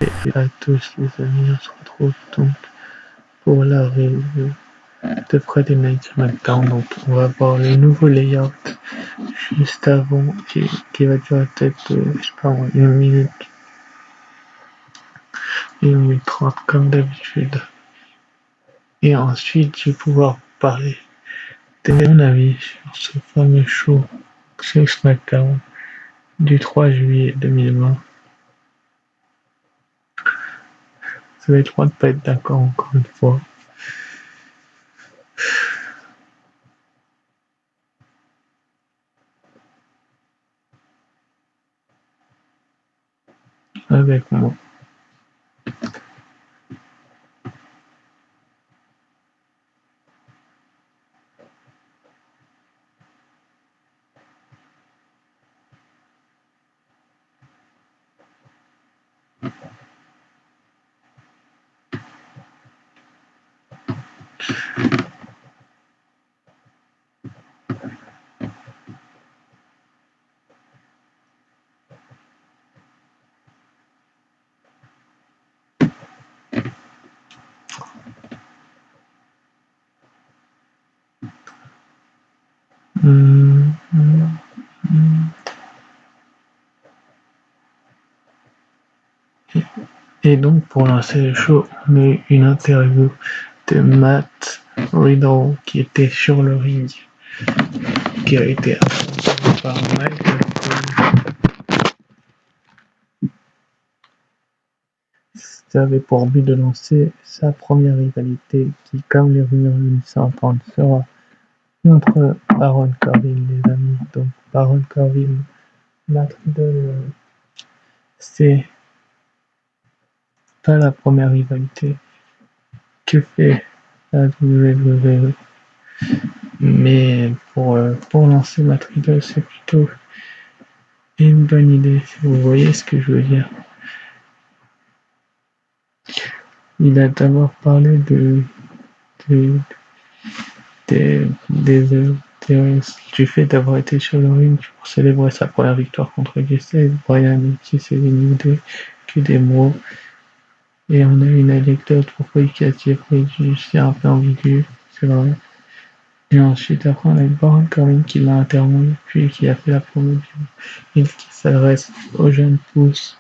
Et à tous les amis, on se retrouve donc pour la review de Friday Night SmackDown. Donc on va voir le nouveau layout juste avant qui va durer peut-être, je sais pas, 1 minute 30 comme d'habitude. Et ensuite je vais pouvoir parler de mon avis sur ce fameux show sur SmackDown du 3 juillet 2020. Ça va être loin de pas être d'accord encore une fois. Avec moi. Et donc pour lancer le show, on a eu une interview de Matt Riddle qui était sur le ring, qui a été affronté par Michael Cole. Ça avait pour but de lancer sa première rivalité qui, comme les rumeurs le laissaient entendre, sera contre Baron Corbin, les amis. Donc Baron Corbin, Matt Riddle, c'est pas la première rivalité que fait la WWE. Mais pour lancer Matt Riddle, c'est plutôt une bonne idée, si vous voyez ce que je veux dire. Il a d'abord parlé du fait d'avoir été sur le ring pour célébrer sa première victoire contre Jesse, Brian Mickey, c'est que des mots. Et on a une anecdote pourquoi il a tiré c'est un peu ambigu, c'est vrai. Et ensuite, après, on a eu Baron Corbin qui l'a interrompu, qui a fait la promo et qui s'adresse aux jeunes pousses.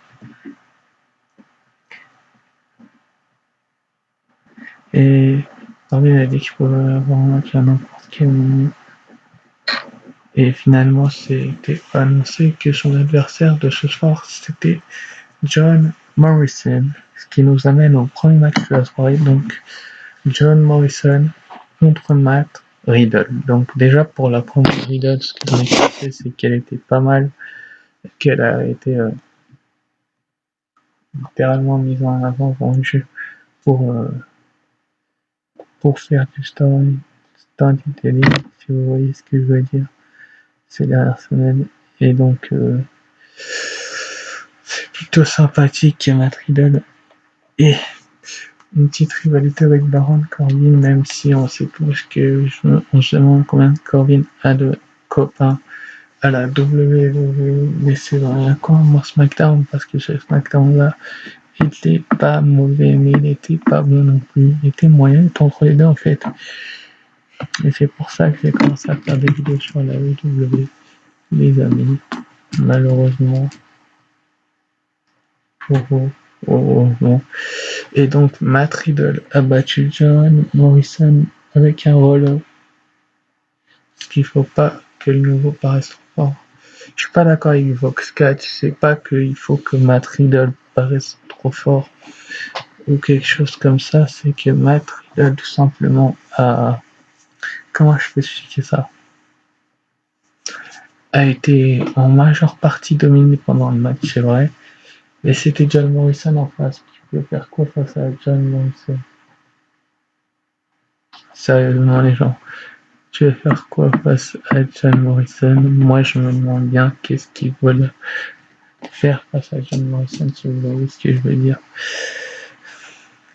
Et Corbin a dit qu'il pouvait avoir un match à n'importe quel moment. Et finalement, c'était annoncé que son adversaire de ce soir, c'était John Morrison. Ce qui nous amène au premier match de la soirée. Donc, John Morrison contre Matt Riddle. Donc déjà pour la promo de Riddle, ce que j'en ai pensé, c'est qu'elle était pas mal, qu'elle a été littéralement mise en avant, vendue pour faire du storytelling, si vous voyez ce que je veux dire, ces dernières semaines. Et donc c'est plutôt sympathique que Matt Riddle et une petite rivalité avec Baron Corbin, même si on sait tous on se demande combien Corbin a de copains à la WWE, mais c'est vraiment comme SmackDown, parce que ce SmackDown-là, il était pas mauvais, mais il était pas bon non plus. Il était moyen, il était entre les deux en fait. Et c'est pour ça que j'ai commencé à faire des vidéos sur la WWE, les amis. Malheureusement, pour vous. Bon. Et donc, Matt Riddle a battu John Morrison avec un roll-up. Parce qu'il faut pas que le nouveau paraisse trop fort. Je suis pas d'accord avec Vox4, c'est pas qu'il faut que Matt Riddle paraisse trop fort ou quelque chose comme ça, c'est que Matt Riddle tout simplement comment je peux expliquer ça, a été en majeure partie dominé pendant le match, c'est vrai, mais c'était John Morrison en face. Tu peux faire quoi face à John Morrison? Sérieusement les gens, tu veux faire quoi face à John Morrison? Moi je me demande bien qu'est-ce qu'ils veulent faire face à John Morrison, si vous voyez ce que je veux dire.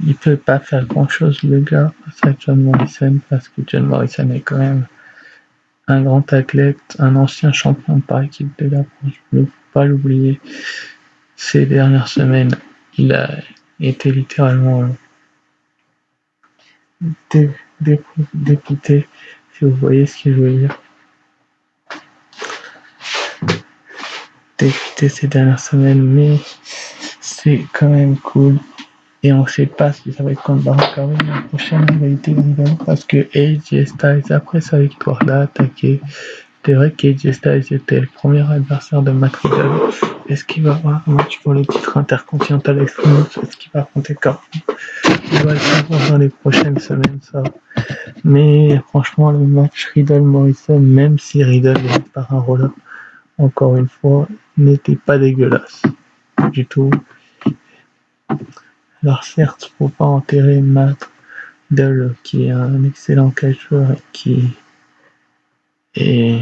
Il peut pas faire grand chose le gars face à John Morrison, parce que John Morrison est quand même un grand athlète, un ancien champion par équipe de la France, je ne peux pas l'oublier ces dernières semaines. il a été littéralement dépouté, si vous voyez ce que je veux dire. Dépouté ces dernières semaines, mais c'est quand même cool. Et on sait pas si ça va être contre Baron Corbin la prochaine rivalité Riddle, parce que AJ Styles, après sa victoire-là, a attaqué. C'est vrai qu'AJ Styles était le premier adversaire de Matt Riddle. Est-ce qu'il va avoir un match pour le titre intercontinental exclusif? Est-ce qu'il va affronter Corbin? On va le savoir dans les prochaines semaines, ça. Mais franchement, le match Riddle-Morrison, même si Riddle est par un roll-up, encore une fois, n'était pas dégueulasse du tout. Alors certes, faut pas enterrer Matt Riddle, qui est un excellent catcheur et qui est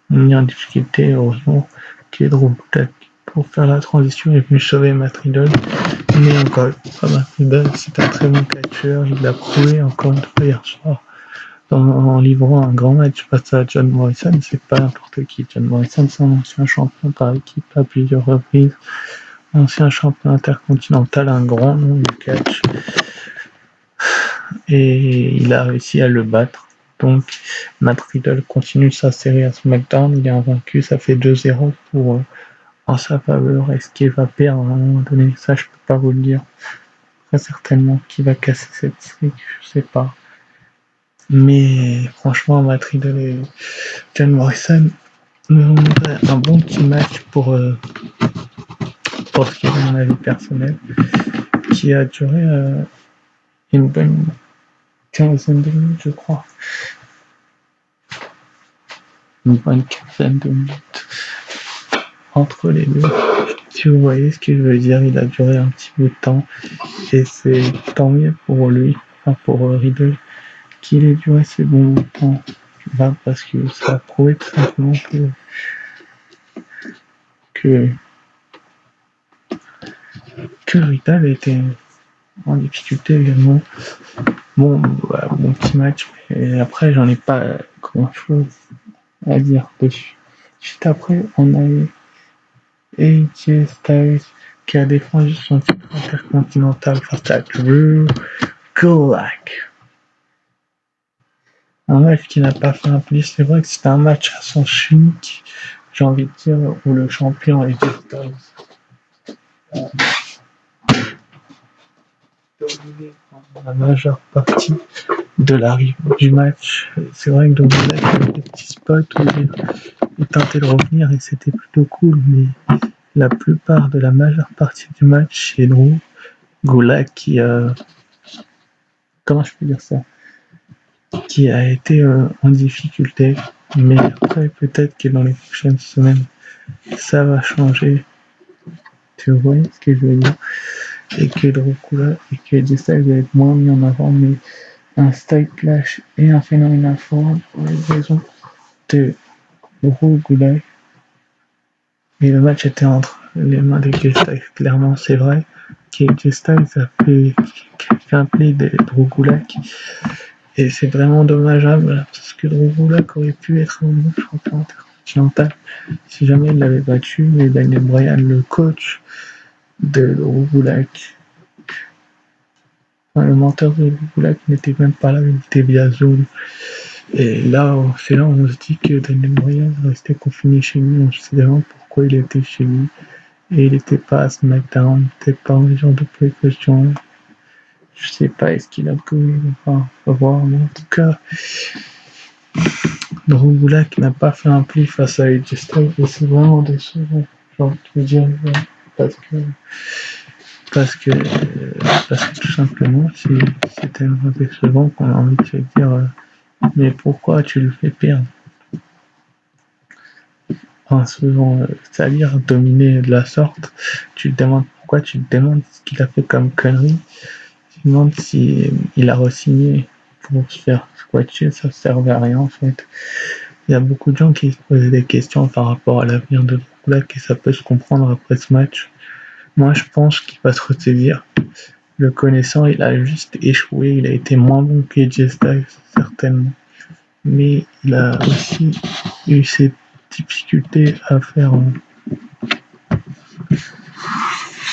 mis en difficulté, heureusement, qui est Drew Gulak pour faire la transition est venu sauver Matt Riddle. Mais encore une fois, Matt Riddle, c'est un très bon catcheur, il l'a prouvé encore une fois hier soir. En livrant un grand match face à John Morrison, c'est pas n'importe qui. John Morrison, c'est un ancien champion par équipe à plusieurs reprises, ancien champion intercontinental, un grand nom du catch, et il a réussi à le battre. Donc Matt Riddle continue sa série à SmackDown, il est invaincu, ça fait 2-0 pour en sa faveur. Est-ce qu'il va perdre à un moment donné? Ça, je peux pas vous le dire. Très certainement qu'il va casser cette streak, je sais pas. Mais franchement, Matt Riddle et John Morrison nous ont montré un bon petit match pour ce qui est de mon avis personnel, qui a duré une bonne quinzaine de minutes, je crois. Une bonne quinzaine de minutes entre les deux. Si vous voyez ce que je veux dire, il a duré un petit bout de temps et c'est tant mieux pour lui, enfin pour Riddle, qu'il ait duré ces bons temps, parce que ça a prouvé tout simplement que Riddle était en difficulté également. Bon petit match, mais après j'en ai pas grand chose à dire dessus. Juste après, on a eu AJ Styles qui a défendu son titre intercontinental face à Drew Gulak. Un match qui n'a pas fait un pli, c'est vrai que c'était un match à sens unique, j'ai envie de dire, où le champion AJ Styles dominé la majeure partie de l'arrivée du match. C'est vrai que Drew Gulak avait des petits spots où il tentait de revenir et c'était plutôt cool, mais la plupart de la majeure partie du match, c'est Drew Gulak qui comment je peux dire ça, qui a été en difficulté, mais après peut-être que dans les prochaines semaines ça va changer, tu vois ce que je veux dire, et que Drew Gulak et que AJ Styles va être moins mis en avant, mais un style clash et un phénomène fort pour les raisons de Drew Gulak. Et le match était entre les mains d'AJ Styles, clairement c'est vrai qu'AJ Styles a fait un play de Drew Gulak. Et c'est vraiment dommageable parce que Drew Gulak aurait pu être un bon champion intercontinental si jamais il l'avait battu. Mais Daniel Bryan, le coach de Drew Gulak, le mentor de Drew Gulak, n'était même pas là, il était via Zoom. Et là, c'est là où on se dit que Daniel Bryan restait confiné chez lui. On se demande pourquoi il était chez lui. Et il n'était pas à SmackDown, il n'était pas en genre de précaution. Je sais pas, est-ce qu'il a Covid, enfin, faut voir, mais en tout cas, Drew Gulak n'a pas fait un pli face à AJ Styles et c'est vraiment décevant, j'ai envie de dire, parce que tout simplement, c'est tellement décevant qu'on a envie de se dire, mais pourquoi tu le fais perdre en se faisant salir, dominer de la sorte? Tu te demandes pourquoi, tu te demandes ce qu'il a fait comme connerie, tu te demandes s'il a re-signé pour se faire squatcher, ça servait à rien en fait. Il y a beaucoup de gens qui se posaient des questions par rapport à l'avenir de Drew Gulak et ça peut se comprendre après ce match. Moi, je pense qu'il va se ressaisir. Le connaissant, il a juste échoué. Il a été moins bon qu'AJ Styles, certainement. Mais il a aussi eu ses difficultés à faire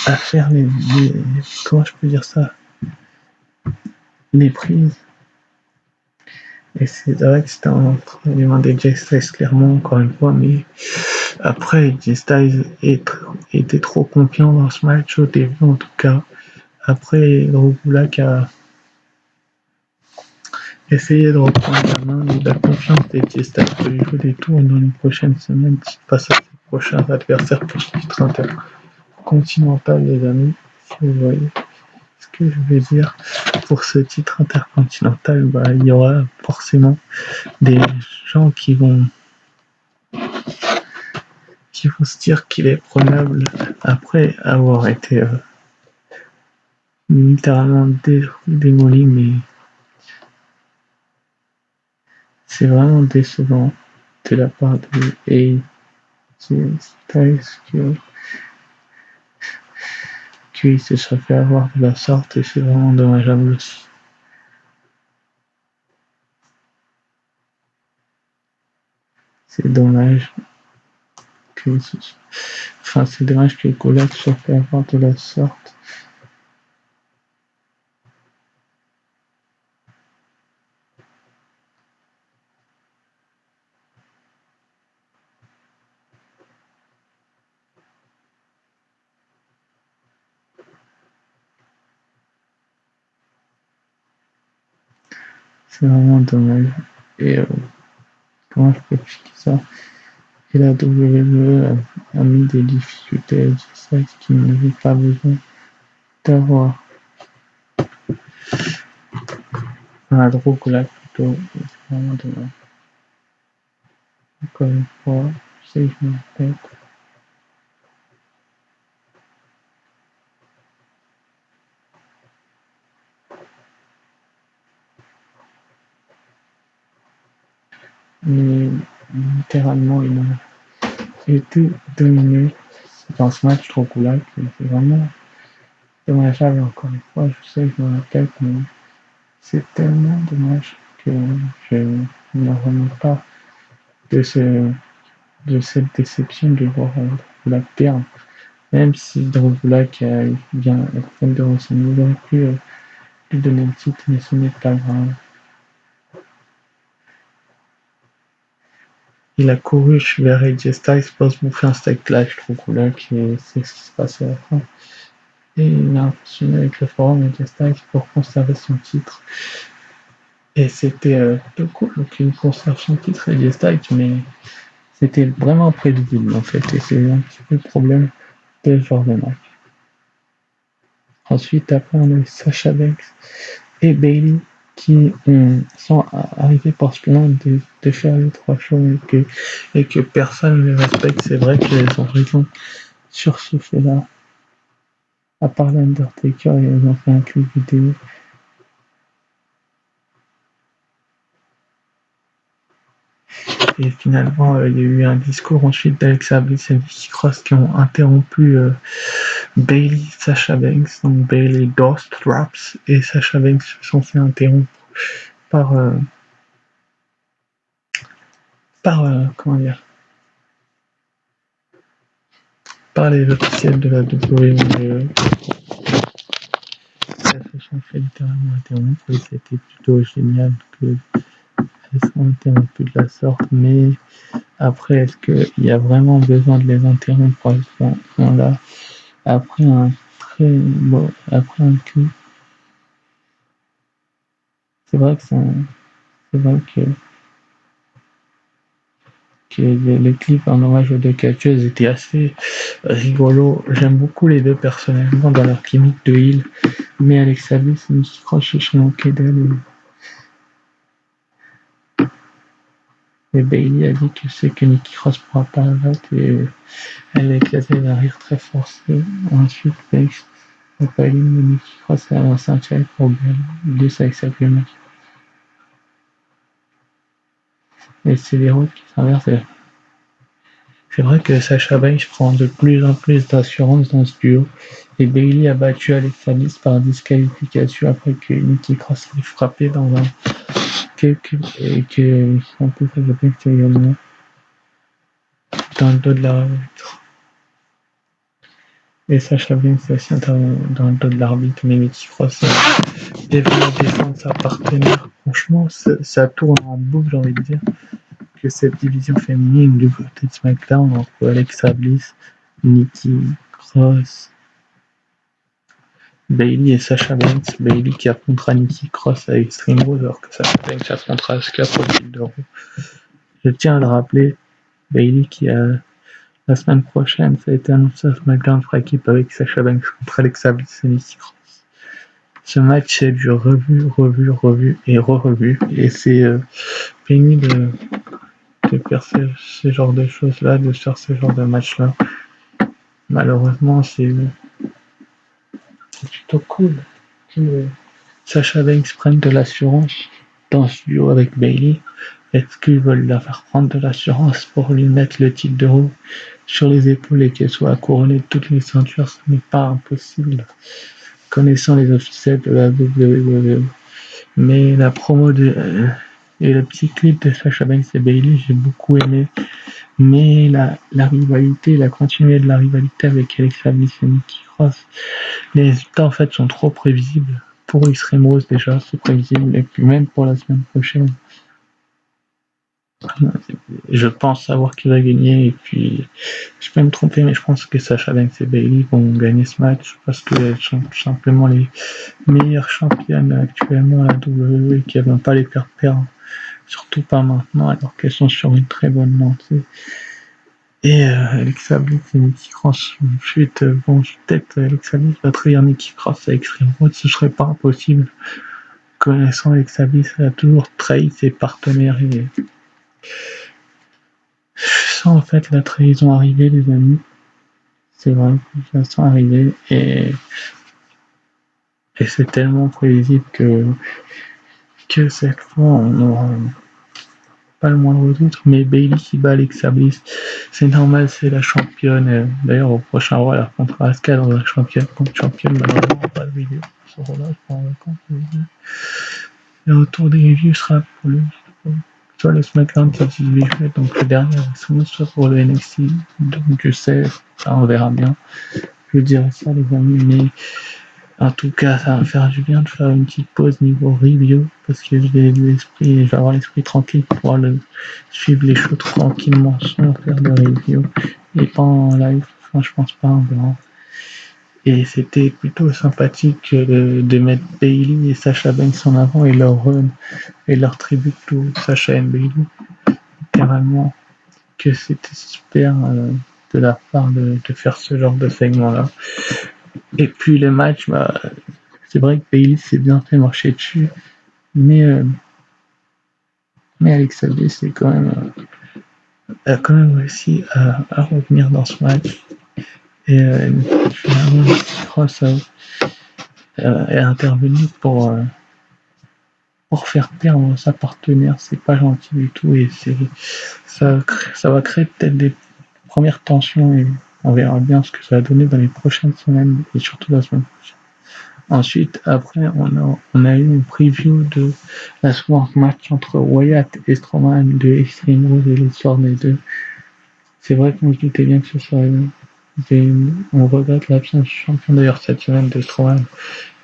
à faire comment je peux dire ça, les prises. Et c'est vrai que c'était en train de demander Jay Styles clairement, encore une fois, mais après, Jay Styles était trop confiant dans ce match au début, en tout cas. Après, Drew Gulak a essayé de reprendre la main, mais la confiance des Jay Styles peut lui jouer des tours dans les prochaines semaines face à ses prochains adversaires pour ce titre intercontinental, les amis. Si vous voyez ce que je veux dire, pour ce titre intercontinental, il y aura forcément des gens qui vont se dire qu'il est prenable après avoir été littéralement démoli, mais c'est vraiment décevant de la part de AJ Styles qu'il se soit fait avoir de la sorte, et c'est vraiment dommageable aussi. C'est dommage que c'est dommage que Gulak se soit fait avoir de la sorte. C'est vraiment dommage. Et comment je peux expliquer ça? Et la WWE a mis des difficultés à Styles qui n'avait pas besoin d'avoir. Un Drew Gulak plutôt. C'est vraiment dommage. Encore une fois, je sais que je me répète. Mais littéralement, il a été dominé dans ce match Drew Gulak. C'est vraiment dommageable, encore une fois. Je sais que je me répète, mais c'est tellement dommage que je ne remets pas de cette déception de voir Drew Gulak perdre. Même si Drew Gulak a bien la peine de renseigner, il aurait pu lui donner le titre, mais ce n'est pas grave. Il a couru vers AJ Styles pour se bouffer un steak live, Drew Gulak, et c'est ce qui se passe à la fin. Et il a fonctionné avec le forum AJ Styles pour conserver son titre. Et c'était plutôt cool qu'il conserve son titre AJ Styles, mais c'était vraiment prévisible en fait, et c'est un petit peu le problème de ce genre de match. Ensuite, après, on a eu Sasha Banks et Bayley qui sont arrivés par ce plan de faire les 3 shows et que personne ne les respecte. C'est vrai qu'elles ont raison sur ce fait-là. À part l'Undertaker, ils ont fait un clip vidéo. Et finalement, il y a eu un discours ensuite d'Alexa Bliss et Nikki Cross qui ont interrompu Bayley, Sasha Banks. Donc Bayley Ghost Raps et Sasha Banks se sont fait interrompre par comment dire, par les officiels de la WWE. Elles se sont fait littéralement interrompre et c'était plutôt génial qu'elles soient interrompues de la sorte, mais après, est-ce qu'il y a vraiment besoin de les interrompre à ce moment-là après un coup? C'est vrai que les clips en hommage aux deux catcheuses étaient assez rigolos. J'aime beaucoup les deux personnellement dans leur clinique de heal, mais Alexa Bliss et Nikki Cross se sont moqués d'elle. Et Bayley a dit que c'est que Nikki Cross pourra pas la battre et elle a éclaté d'un rire très forcé. Ensuite, Banks n'a pas éliminé Nikki Cross à lancé un challenge pour Bliss avec sa match. Et c'est les rôles qui s'inversent. C'est vrai que Sasha Banks prend de plus en plus d'assurance dans ce duo et Bayley a battu Alexa Bliss par disqualification après que Nikki Cross l'ait frappé dans un et que en plus Sasha Banks également dans le dos de la arbitre. Et Sacha Banks est aussi dans le dos de l'arbitre, mais Nikki Cross et va défendre sa partenaire. Franchement, ça tourne en boucle, j'ai envie de dire, que cette division féminine du côté de SmackDown entre Alexa Bliss, Nikki Cross, Bayley et Sacha Banks. Bayley qui affrontera Nikki Cross à Extreme Rules alors que Sacha Banks affrontera Asuka pour le titre de Raw. Je tiens à le rappeler, Bayley qui a la semaine prochaine, ça a été annoncé à SmackDown, fera équipe avec Sacha Banks contre Alexa Bliss et Nikki Cross. Ce match est du revu et re-revu, et c'est pénible de faire ce genre de choses-là, de faire ce genre de match-là. Malheureusement, c'est plutôt cool que Sacha Banks prenne de l'assurance dans ce duo avec Bayley. Est-ce qu'ils veulent la faire prendre de l'assurance pour lui mettre le titre de Raw sur les épaules et qu'elle soit couronnée de toutes les ceintures? Ce n'est pas impossible, connaissant les officiels de la WWE. Mais la promo et le petit clip de Sacha Banks et Bayley, j'ai beaucoup aimé. Mais la rivalité, la continuité de la rivalité avec Alexa Bliss et Nikki Cross, les résultats en fait sont trop prévisibles. Pour Extreme Rules déjà, c'est prévisible, et puis même pour la semaine prochaine. Je pense savoir qui va gagner, et puis je peux me tromper, mais je pense que Sacha Banks et Bayley vont gagner ce match parce qu'elles sont tout simplement les meilleures championnes actuellement à la WWE et qu'elles vont pas les faire perdre, surtout pas maintenant alors qu'elles sont sur une très bonne montée. Et Alexa Bliss et Nikki Cross ensuite, peut-être Alexa Bliss va trahir Nikki Cross à Extreme Rules, ce serait pas impossible. Connaissant Alexa Bliss, elle a toujours trahi ses partenaires et je sens en fait la trahison arriver, les amis. C'est vrai que je la sens arriver et c'est tellement prévisible que cette fois on n'aura pas le moindre doute. Mais Bayley qui bat Alexa Bliss, c'est normal, c'est la championne. D'ailleurs au prochain Raw elle affrontera Asuka dans un championne contre championne, malheureusement pas de vidéo sur ce Raw-là, je m'en rends compte. Le retour des reviews sera pour soit le SmackDown qui est 18 juillet, donc le dernier, soit pour le NXT, donc je sais, on verra bien. Je dirais ça les amis, mais en tout cas ça va me faire du bien de faire une petite pause niveau review, parce que je vais avoir l'esprit tranquille pour pouvoir suivre les shows tranquillement sans faire de review, et pas en live, enfin je pense pas, on verra. Et c'était plutôt sympathique de mettre Bayley et Sacha Banks en avant et leur run et leur tribut to Sacha et Bayley. Littéralement, que c'était super de la part de faire ce genre de segment-là. Et puis les matchs, c'est vrai que Bayley s'est bien fait marcher dessus, mais Alexa Bliss a quand même réussi à revenir dans ce match. Et finalement, Cross est intervenu pour faire perdre sa partenaire. C'est pas gentil du tout et ça va créer peut-être des premières tensions et on verra bien ce que ça va donner dans les prochaines semaines et surtout la semaine prochaine. Ensuite, après, on a eu une preview de la soirée match entre Wyatt et Strowman de Extreme Rules et l'histoire des deux. C'est vrai qu'on se doutait bien que ce serait on regrette l'absence du champion d'ailleurs cette semaine de Strowman,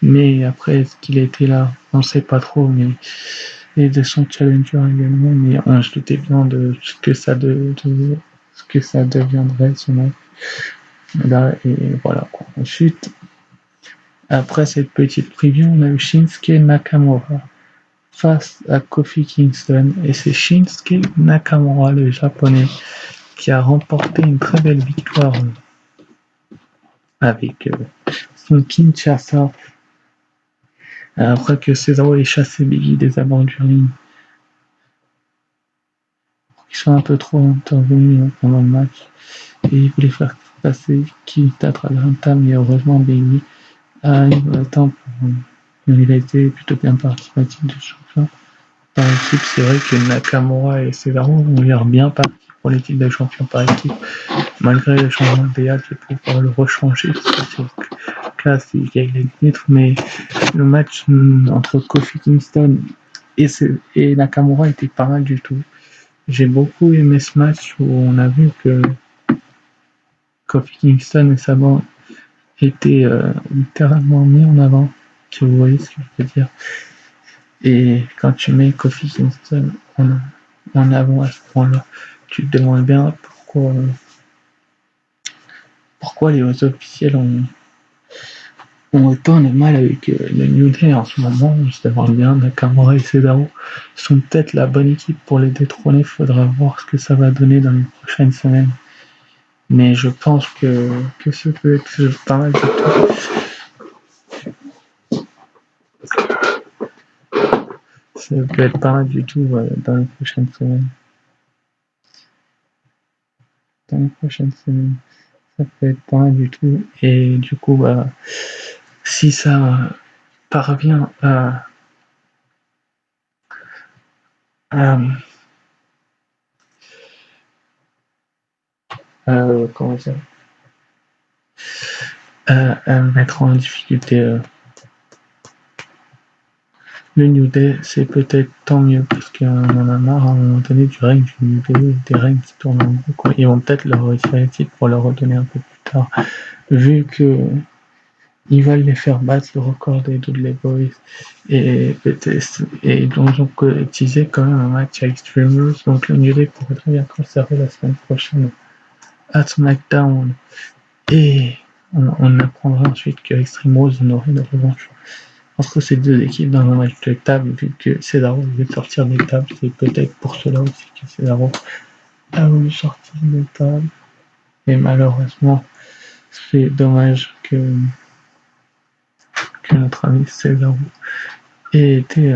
mais après est-ce qu'il était là, on sait pas trop, mais et de son challenger également, mais on se doutait bien de ce que ça deviendrait ce match là, et voilà quoi. Ensuite, après cette petite preview, on a eu Shinsuke Nakamura face à Kofi Kingston, et c'est Shinsuke Nakamura, le japonais, qui a remporté une très belle victoire avec son Kinshasa après que Cesaro ait chassé Biggie des abords du ring. Ils sont un peu trop intervenus pendant le match et ils voulaient faire passer Kita Atlanta, mais heureusement Biggie arrive à temps pour il a été plutôt bien participatif de champion. Par équipe, c'est vrai que Nakamura et Cesaro ont l'air bien partis pour les titres de champion par équipe, malgré le changement de DA qui peut pouvoir le rechanger, parce que classe, il gagne les titres, mais le match entre Kofi Kingston et Nakamura était pas mal du tout. J'ai beaucoup aimé ce match où on a vu que Kofi Kingston et sa bande été littéralement mis en avant, si vous voyez ce que je veux dire. Et quand tu mets Kofi Kingston en avant à ce point-là, tu te demandes bien pourquoi les officiels ont autant de mal avec le New Day en ce moment. On se demande bien, Nakamura et Cesaro sont peut-être la bonne équipe pour les détrôner. Faudra voir ce que ça va donner dans les prochaines semaines. Mais je pense que ça peut être pas mal du tout. Ça peut être pas mal du tout dans les prochaines semaines. Ça peut être pas mal du tout. Et du coup, si ça parvient à comment dire, à mettre en difficulté le New Day, c'est peut-être tant mieux, parce qu'on en a marre à un moment donné du règne du New Day, des règnes qui tournent en boucle. Ils vont peut-être leur retirer le titre pour leur redonner un peu plus tard, vu que ils veulent les faire battre le record des Dudley Boys, et donc ils ont teasé quand même un match à Extreme Rules, donc le New Day pourrait très bien conserver la semaine prochaine à SmackDown, et on apprendra ensuite que Extreme Rules on aurait une revanche entre ces deux équipes dans un match de table, vu que Cesaro veut sortir des tables. C'est peut-être pour cela aussi que Cesaro a voulu sortir des tables. Et malheureusement, c'est dommage que notre ami Cesaro ait été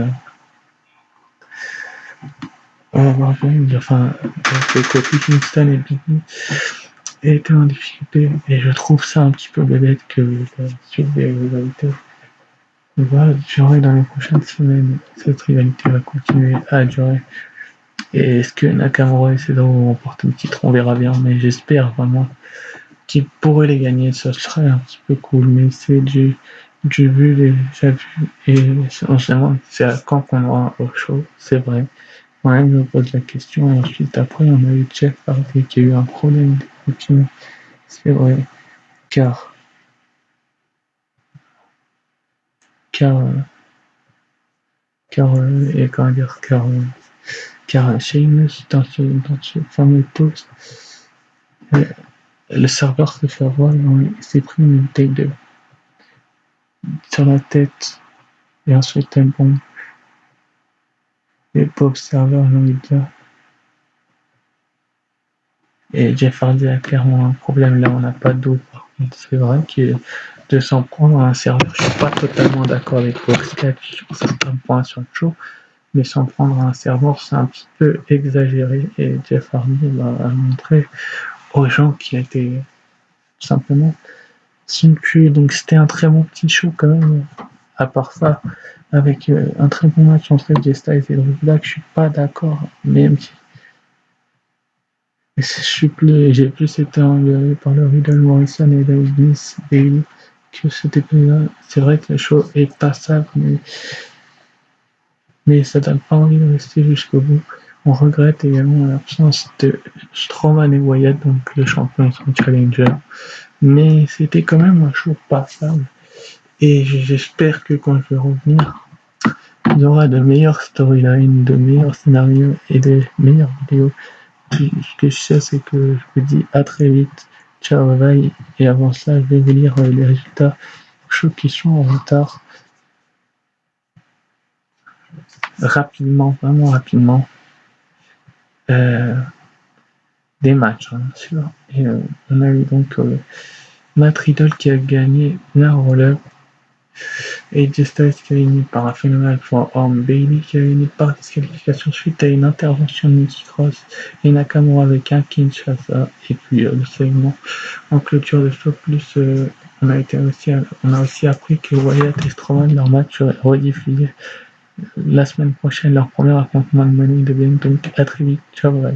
que Kofi Kingston et Big E aient été en difficulté. Et je trouve ça un petit peu bébête que la suite des rivalités va durer dans les prochaines semaines. Cette rivalité va continuer à durer. Et est-ce que Nakamura et Cesaro vont remporter le titre? On verra bien, mais j'espère vraiment qu'ils pourraient les gagner. Ça serait un petit peu cool, mais c'est du vu, déjà vu. Et on se demande c'est à quand qu'on aura un show, c'est vrai. Moi-même, je me pose la question. Et ensuite, après, on a eu Jeff Hardy qui a eu un problème de routine. C'est vrai, car Sheamus, dans ce fameux post, le serveur se fait avoir, il s'est pris une bouteille sur la tête et ensuite un bon. Les pauvres serveurs, j'ai envie de dire. Et Jeff Hardy a clairement un problème là, on n'a pas d'eau. Par contre, c'est vrai que de s'en prendre à un serveur, je suis pas totalement d'accord avec Boxcatch sur certains points sur le show, mais s'en prendre à un serveur, c'est un petit peu exagéré. Et Jeff Hardy a montré aux gens qui a été tout simplement somptueux. Donc c'était un très bon petit show quand même. À part ça, avec un très bon match entre AJ Styles et Drew Black, je suis pas d'accord, même si j'ai plus été engueulé par le Riddle Morrison et le Bliss Bailey que cet épisode. C'est vrai que le show est passable, mais ça donne pas envie de rester jusqu'au bout. On regrette également l'absence de Strowman et Wyatt, donc le champion et son challenger. Mais c'était quand même un show passable. Et j'espère que quand je vais revenir, il y aura de meilleures storylines, de meilleurs scénarios et de meilleures vidéos. Ce que je sais, c'est que je vous dis à très vite. Ciao, bye. Et avant ça, je vais vous lire les résultats chauds qui sont en retard. Rapidement, vraiment rapidement. Des matchs, hein, bien sûr. Et on a eu donc Matt Riddle qui a gagné la roller. AJ Styles qui a gagné par un phénoménal forearm, Bailey qui a gagné par disqualification suite à une intervention de Nikki Cross et Nakamura avec un Kinshasa, et puis le segment en clôture de show, plus on a aussi appris que Wyatt et Strowman, leur match serait rediffusé la semaine prochaine, leur premier affrontement de Money in the Bank. Donc à très vite, ciao bye.